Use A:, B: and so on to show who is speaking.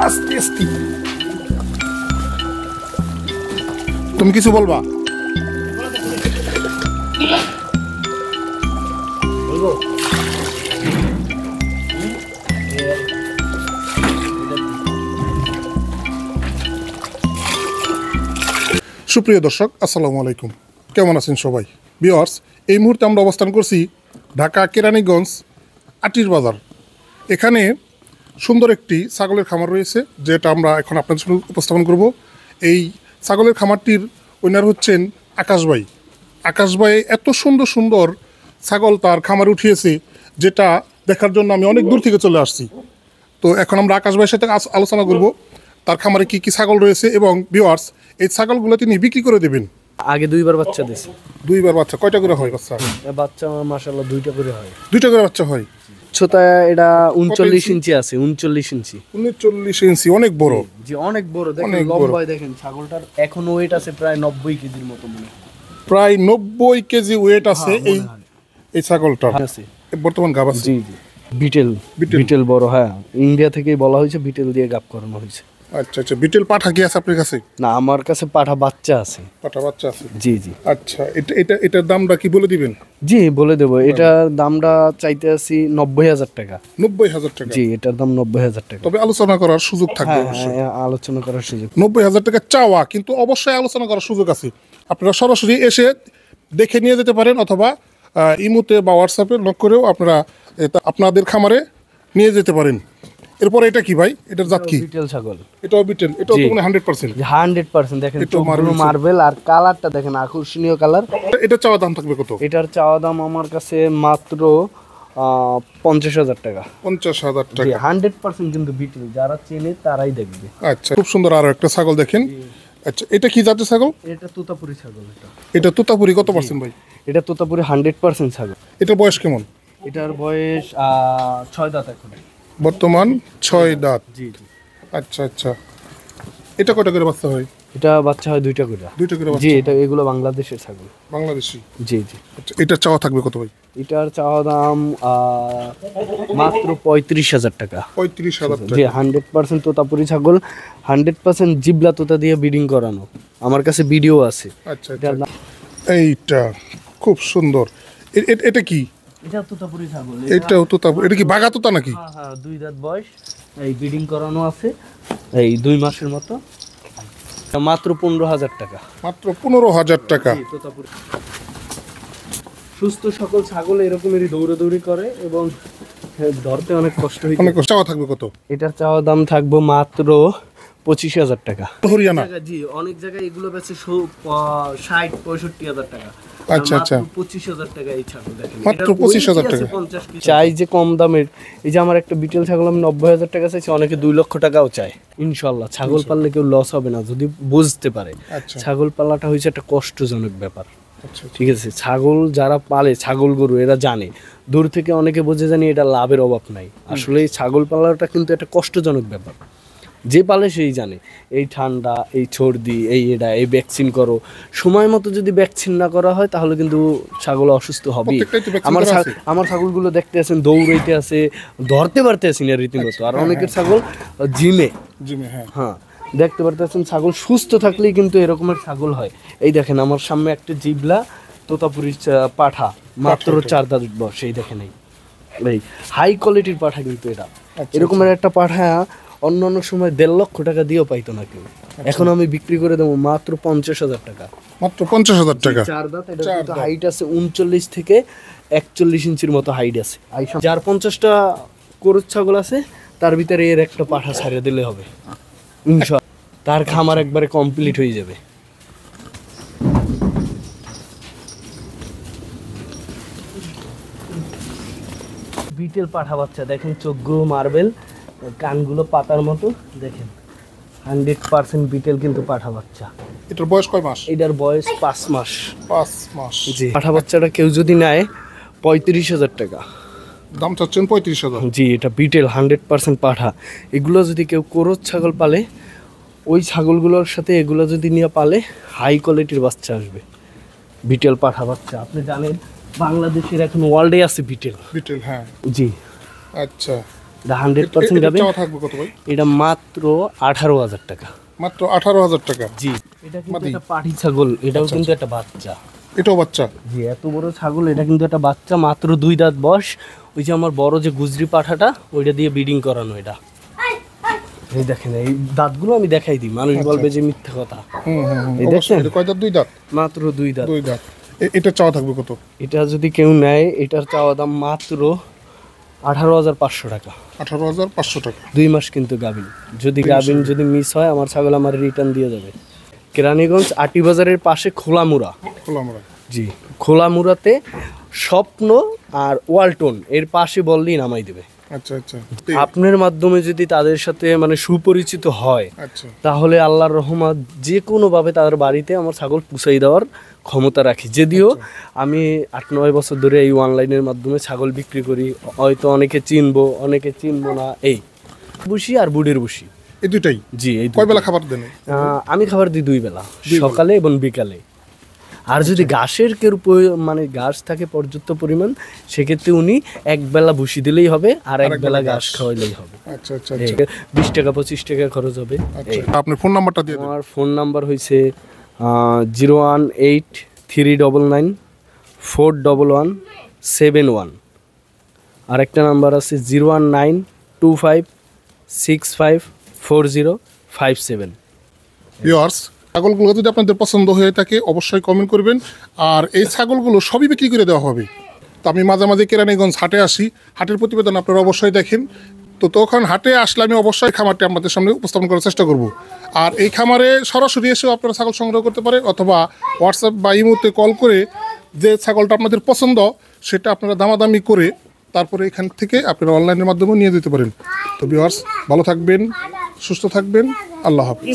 A: আস্তে আস্তে। তুমি কিছু বলবা?
B: বলবো
A: সুপ্রিয় দর্শক, আসসালামু আলাইকুম। কেমন আছেন সবাই? ভিউয়ার্স, এই মুহূর্তে আমরা অবস্থান করছি ঢাকা কেরানীগঞ্জ আটির বাজার। এখানে সুন্দর একটি ছাগলের খামার রয়েছে, যেটা আমরা এখন আপনাদের সামনে উপস্থাপন করব। এই ছাগলের খামারটির ওনার হচ্ছেন আকাশ ভাই। আকাশ ভাই এত সুন্দর সুন্দর ছাগল তার খামারে উঠিয়েছে, যেটা দেখার জন্য আমি অনেক দূর থেকে চলে আসছি। তো এখন আমরা আকাশ ভাইয়ের সাথে আলোচনা করব তার খামারে কি কি ছাগল রয়েছে, এবং ভিউয়ার্স এই ছাগলগুলো তিনি বিক্রি করে দেবেন।
B: আগে দুইবার বাচ্চা দিছে।
A: দুইবার বাচ্চা? কয়টা করে হয় বাচ্চা?
B: বাচ্চা মাশাআল্লাহ দুইটা করে হয়।
A: দুইটা করে বাচ্চা হয়।
B: ছোটা এটা 39 ইঞ্চি আছে। 39 ইঞ্চি।
A: 39 ইঞ্চি, অনেক বড়।
B: জি অনেক বড়। দেখেন লম্বায় দেখেন ছাগলটার এখন ওয়েট আছে প্রায় 90 কেজির মতো মনে হয়।
A: প্রায় 90 কেজি ওয়েট আছে এই ছাগলটা।
B: আছে
A: বর্তমান গাব আছে।
B: জি জি। বিটেল বড়। হ্যাঁ, ইন্ডিয়া থেকেই বলা হয়েছে, বিটেল দিয়ে গাব করানো হয়েছে।
A: আচ্ছা আচ্ছা। বিটেল পাঠা কি আছে আপনার কাছে?
B: না, আমার কাছে পাঠা বাচ্চা আছে।
A: পাঠা বাচ্চা আছে?
B: জি জি।
A: আচ্ছা, এটার দামটা কি বলে দিবেন?
B: জি বলে দেবো। এটার দামটা চাইতে আছি 90,000 টাকা।
A: 90,000 টাকা?
B: জি, এটার দাম 90,000 টাকা।
A: তবে আলোচনা করার সুযোগ থাকবে।
B: হ্যাঁ, আলোচনা করার সুযোগ।
A: 90,000 টাকা চাওয়া, কিন্তু অবশ্যই আলোচনা করার সুযোগ আছে। আপনারা সরাসরি এসে দেখে নিয়ে যেতে পারেন, অথবা ইমোতে বা হোয়াটসঅ্যাপে নক করেও আপনারা আপনাদের খামারে নিয়ে যেতে পারেন। এরপরে এটা কি ভাই? এটার জাত কি?
B: বিটেল ছাগল।
A: এটাও বিটেল? এটাও তো মানে 100%?
B: 100% দেখেন, চোখগুলো মার্বেল, আর কালারটা দেখেন আকর্ষণীয় কালার।
A: এটা চাওয়া দাম থাকবে কত?
B: এটার চাওয়া দাম আমার কাছে মাত্র 50,000 টাকা।
A: 50,000 টাকা?
B: 100% কিন্তু বিটেল, যারা চেনে তারাই দেখবে।
A: আচ্ছা, খুব সুন্দর। আরো একটা ছাগল দেখেন। আচ্ছা, এটা কি জাতের ছাগল?
B: এটা তোতাপুরি ছাগল।
A: এটা তোতাপুরি কত পার্সেন্ট ভাই?
B: এটা তোতাপুরি 100% ছাগল।
A: এটার বয়স কেমন?
B: এটার বয়স 6 দাঁত এখন।
A: বর্তমান 6 দাঁত?
B: জি জি।
A: আচ্ছা আচ্ছা। এটা কয়টা করে বাচ্চা হয়?
B: এটা বাচ্চা হয় দুইটা করে।
A: দুইটা করে বাচ্চা?
B: জি, এগুলো বাংলাদেশের ছাগল।
A: বাংলাদেশি?
B: জি জি।
A: আচ্ছা, এটা চাওয়া থাকবে কত ভাই?
B: এটার চাওয়া দাম মাত্র 35,000 টাকা।
A: 35,000 টাকা?
B: জি, 100% তোতাপুরি ছাগল, 100% জিবলা তোতা দিয়ে ব্রিডিং করানো। আমার কাছে ভিডিও আছে।
A: আচ্ছা আচ্ছা। এইটা খুব সুন্দর। এটা কি?
B: এটা তোতাপুরি ছাগল।
A: এটাও তোতাপুরি? এটা কি বাঘা তোতা নাকি?
B: হ্যাঁ হ্যাঁ, 2 দাঁত বয়স। এই ব্রিডিং করানো আছে এই 2 মাসের মতো। মাত্র 15,000 টাকা।
A: মাত্র 15,000 টাকা?
B: তোতাপুরি সুস্থ সকল ছাগল এরকমেরই দৌড়াদৌড়ি করে এবং ধরতে অনেক কষ্ট হয়।
A: অনেক চাওয়া থাকবে কত?
B: এটার চাওয়া দাম থাকবে মাত্র 25,000 টাকা।
A: হরিয়ানা?
B: জি, অনেক জায়গায় এগুলো বেচে 60-65,000 টাকা।
A: আচ্ছা আচ্ছা।
B: 25,000 টাকা এই ছাগল দেখেন।
A: মাত্র 25,000 টাকা?
B: চাই যে কম দামের। এই যে আমার একটা বিটেল ছাগল আমি 90,000 টাকা চাইছি, অনেকে 2 লক্ষ টাকাও চায়। ইনশাল্লাহ ছাগল পাললে কেউ লস হবে না যদি বুঝতে পারে। ছাগল পালাটা হয়েছে একটা কষ্টজনক ব্যাপার। ঠিক আছে, ছাগল যারা পালে, ছাগল গরু, এরা জানে। দূর থেকে অনেকে বোঝে জানি এটা লাভের অভাব নাই, আসলে এই ছাগল পালাটা কিন্তু একটা কষ্টজনক ব্যাপার। যে পালে সেই জানে। এই ঠান্ডা, এই সর্দি, এই ভ্যাকসিন করো, সময় মতো যদি ভ্যাকসিন না করা হয় তাহলে কিন্তু ছাগল অসুস্থ হবে। আমার ছাগলগুলো দেখতে আছেন দৌড়াইতে আছে, ধরতে পারতে আছেন রীতিমতো। আর অনেকের ছাগল জিমে। হ্যাঁ, দেখতে পারতেছেন ছাগল সুস্থ থাকলেই কিন্তু এরকমের ছাগল হয়। এই দেখেন আমার সামনে একটা জিবলা তোতাপুরি পাঠা, মাত্র 4 দাঁত বয়স। এই দেখেন এই হাই কোয়ালিটির পাঠা কিন্তু এটা। এরকমের একটা পাঠা অন্য সময় 1.5 লক্ষ টাকা দিয়েও পাইতো না কেউ। এখন আমি বিক্রি করে দেবো মাত্র 50,000 টাকা।
A: মাত্র 50,000 টাকা?
B: 4 দাঁত। এটা কিন্তু হাইট আছে 39 থেকে 41 ইঞ্চির মতো হাইট আছে। যার 50টা করুচ ছাগল আছে তার ভিতরে এর একটা পাঠা ছাড়িয়ে দিলে হবে ইনশাআল্লাহ, তার খামার একবারে কমপ্লিট হয়ে যাবে। বিটেল পাঠা বাচ্চা দেখেন, চোখগুলো মার্বেল, কানগুলো পাতার মতো দেখেন। 100% বিটেল কিন্তু পাঠা বাচ্চা।
A: এটার বয়স কয় মাস?
B: এটার বয়স 5 মাস।
A: 5 মাস?
B: জি। পাঠা বাচ্চাটা কেউ যদি নেয় 35,000 টাকা
A: দাম চাচ্ছেন। 35,000?
B: জি। এটা বিটেল 100% পাঠা। এগুলো যদি কেউ করজ ছাগল পালে, ওই ছাগলগুলোর সাথে এগুলো যদি নিয়ে পালে, হাই কোয়ালিটির বাচ্চা আসবে। বিটেল পাঠা বাচ্চা আপনি জানেন বাংলাদেশের এখন ওয়ার্ল্ডে আছে বিটেল।
A: বিটেল? হ্যাঁ।
B: জি।
A: আচ্ছা,
B: এটা 100%
A: এটা
B: গাভিন।
A: চাওয়া থাকবে কত ভাই?
B: এটা মাত্র 18,000 টাকা।
A: মাত্র 18,000 টাকা।
B: জি, এটা কিন্তু একটা পাটি ছাগল, এটাও কিন্তু একটা বাচ্চা।
A: এটাও বাচ্চা?
B: জি, এত বড় ছাগল, এটা কিন্তু একটা বাচ্চা, মাত্র 2 দাঁত বয়স। ওই যে আমার বড় যে গুজরি পাঠাটা, ওইটা দিয়ে ব্রিডিং করানো এটা। এই দেখেন, এই দাঁতগুলো আমি দেখাই দিই, মানুষ বলবে যে মিথ্যা কথা। এই দেখছেন,
A: এটা কয় দাঁত? 2 দাঁত?
B: মাত্র 2 দাঁত।
A: 2 দাঁত। এটা চাওয়া থাকবে কত?
B: এটা যদি কেউ নেয়, এটার চাওয়া দাম মাত্র 18,500 টাকা।
A: 18,500 টাকা।
B: 2 মাস কিন্তু গাভিন। যদি গাভিন যদি মিস হয়, আমার ছাগল আমার রিটার্ন দিয়ে যাবে। কেরানীগঞ্জ আটি বাজারের পাশে খোলামুড়া।
A: খোলামুড়া?
B: জি, খোলামুড়াতে স্বপ্ন আর ওয়ালটন এর পাশে বললেই নামাই দেবে।
A: আচ্ছা আচ্ছা।
B: আপনার মাধ্যমে যদি তাদের সাথে মানে সুপরিচিত হয়,
A: আচ্ছা।
B: তাহলে আল্লাহর রহমত যে কোনোভাবে তাদের বাড়িতে আমার ছাগল পুষাই দেওয়ার ক্ষমতা রাখি। যদিও আমি 8-9 বছর ধরে এই অনলাইনের মাধ্যমে ছাগল বিক্রি করি, হয়তো অনেকে চিনবো অনেকে চিনবো না। এই বুসি আর বুড়ির বুসি,
A: এই দুইটাই?
B: জি। এই
A: কয় বেলা খাবার দেন?
B: আমি খাবার দিই 2 বেলা, সকালে এবং বিকালে। আর যদি ঘাসের কেউ মানে ঘাস থাকে পর্যাপ্ত পরিমাণ, সেক্ষেত্রে উনি 1 বেলা ভুসি দিলেই হবে, আর 1 বেলা ঘাস খাওয়াইলেই হবে।
A: আচ্ছা আচ্ছা।
B: 20 টাকা 25 টাকা খরচ হবে।
A: আপনার ফোন নাম্বারটা দিয়ে দেন।
B: আমার ফোন নাম্বার হয়েছে 01839141171। আর একটা নাম্বার আছে 01925654057।
A: ভিউয়ার্স, ছাগলগুলো যদি আপনাদের পছন্দ হয়ে থাকে অবশ্যই কমেন্ট করবেন। আর এই ছাগলগুলো সবই বিক্রি করে দেওয়া হবে। তো আমি মাঝে মাঝে কেরানীগঞ্জ হাটে আসি, হাটের প্রতিবেদন আপনারা অবশ্যই দেখেন। তো তখন হাটে আসলে আমি অবশ্যই খামারটি আপনাদের সামনে উপস্থাপন করার চেষ্টা করব। আর এই খামারে সরাসরি এসেও আপনারা ছাগল সংগ্রহ করতে পারে, অথবা হোয়াটসঅ্যাপ বা ইমোতে কল করে যে ছাগলটা আপনাদের পছন্দ সেটা আপনারা দামাদামি করে তারপরে এখান থেকে আপনারা অনলাইনের মাধ্যমে নিয়ে যেতে পারেন। তো ভিউয়ার্স, ভালো থাকবেন, সুস্থ থাকবেন, আল্লাহ হাফিজ।